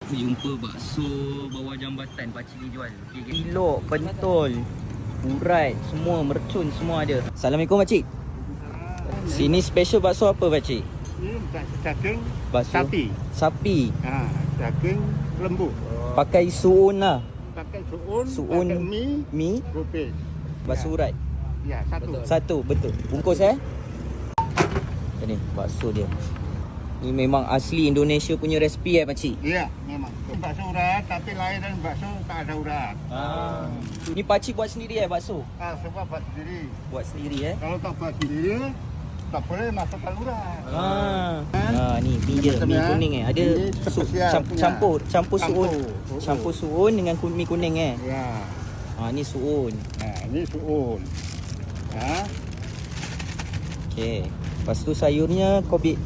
Jumpa bakso bawah jambatan pakcik ni jual. Okay. Ilok, pentol, urat, semua mercun semua ada. Assalamualaikum pakcik. Sini special bakso apa pakcik? Ini daging Bakso sapi. Sapi. Daging lembu. Pakai suun lah. Pakai suun, Suun, pakai mie, mi, gopis. bakso urat. Ya, satu. Satu, betul. Bungkus Ini bakso dia. Ni memang asli Indonesia punya resipi pakcik. Ya, memang. Bakso urat tapi lain dan bakso tak ada urat. Ni pakcik buat sendiri bakso? Semua buat sendiri. Buat sendiri Kalau tak buat sendiri, tak boleh masukkan urat. Ni mi dia, mi kuning Ada Ini spesial punya. campur suun. Campur. Campur suun dengan mi kuning Ya. ni suun. Ini suun. Okey. Lepas tu sayurnya kobis.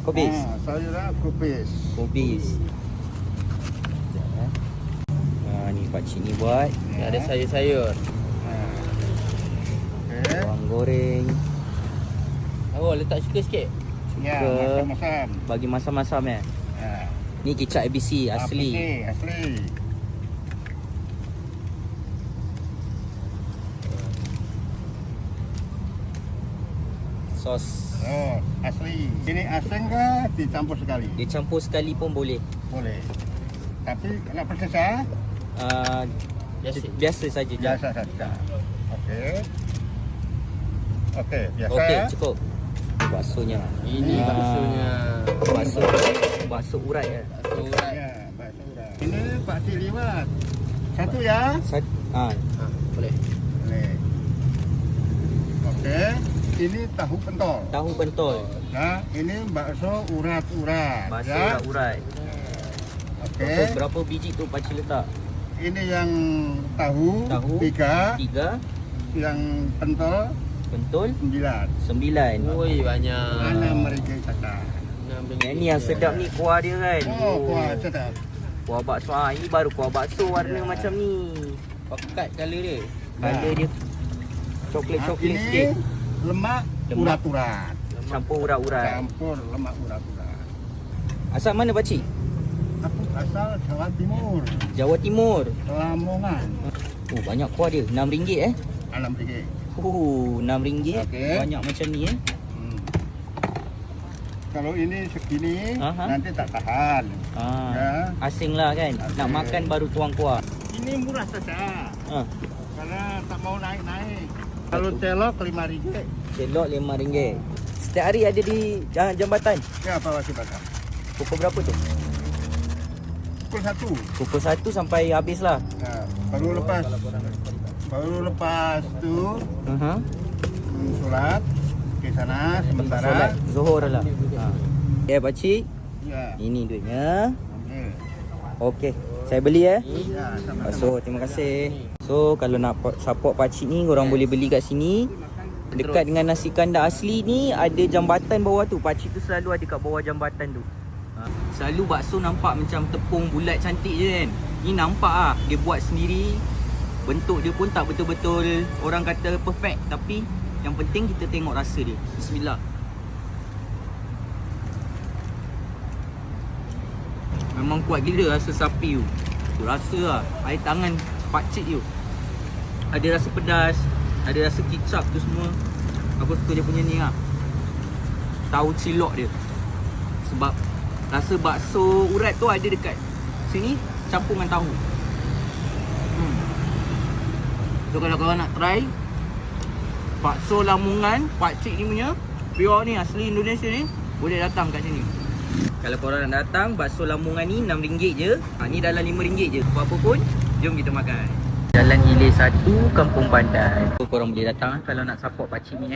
Sayur gopis. Kobis. Ni pakcik ni buat. Ya, ada sayur-sayur. Okey. Bawang goreng. Oh, letak suka sikit. Ya, Suka. masam-masam. Bagi masam-masam Ya. Ni kicap ABC asli. Asli. Sos. Oh, asli. Ini asing ke dicampur sekali? Dicampur sekali pun boleh. Boleh. Tapi nak pedas Biasa saja je. biasa saja. Okey. Okey, biasa. Okey, cukup. Baksonya. Ini baksonya. Bakso urat ya. Bakso urat. Ya, bakso urat. Ini pakcik liwat. Satu ya? Boleh. Boleh. Okey. Ini tahu pentol. Tahu pentol. Nah, ini bakso urat-urat. Bakso ya? urat. Okey. Berapa biji tu pakcik letak? Ini yang tahu, Tahu. 3, 3, yang pentol pentol 9. 9. Oi, banyak. Mana mereka cakap? Yang ni yang sedap ni kuah dia kan. Oh, kuah sedap. Kuah bakso. Ini baru kuah bakso warna macam ni. Pekat colour dia. Color dia coklat-coklat Ini sikit. lemak urat-urat. Campur urat-urat. Campur lemak urat-urat. Asal mana pakcik? Aku asal Jawa Timur, Jawa Timur. Lamongan. Banyak kuah dia. RM6 RM6. RM6. Okey. Banyak macam ni Kalau ini segini, Aha. nanti tak tahan. Ya. Asing lah kan. Nak Asing. makan baru tuang kuah. Ini murah saja, Ha. karena tak mau naik-naik. Kalau celok RM5. Celok RM5. Setiap hari ada di jambatan. Ya, bawa jembatan. Pukul berapa tu? Pukul 1. Pukul 1 sampai habis lah. Ya, baru lepas tu solat ke sana sementara. Solat Zuhur lah. Pakcik. Ya. Ini duitnya. Okey. Okey. Saya beli Ya, sama-sama. So, terima kasih. So, kalau nak support pakcik ni, korang boleh beli kat sini. Dekat dengan nasi kandar asli ni, ada jambatan bawah tu. Pakcik tu selalu ada kat bawah jambatan tu. Selalu bakso nampak macam tepung bulat cantik je kan. Ni nampak dia buat sendiri. Bentuk dia pun tak betul-betul orang kata perfect. Tapi yang penting kita tengok rasa dia. Bismillah. Memang kuat gila rasa sapi tu. Tu rasa lah air tangan pakcik tu. Ada rasa pedas, ada rasa kicap tu semua. Aku suka dia punya ni lah. Tahu cilok dia. Sebab rasa bakso urat tu ada dekat sini campur dengan tahu. So kalau korang nak try bakso Lamongan, pakcik ni punya pure ni, asli Indonesia ni, boleh datang kat sini. Kalau korang nak datang, bakso Lamongan ni RM6 je. Ni dalam RM5 je. Apa-apa pun, jom kita makan. Jalan Hilir 1, Kampung Pandan. So korang boleh datang kalau nak support pakcik ni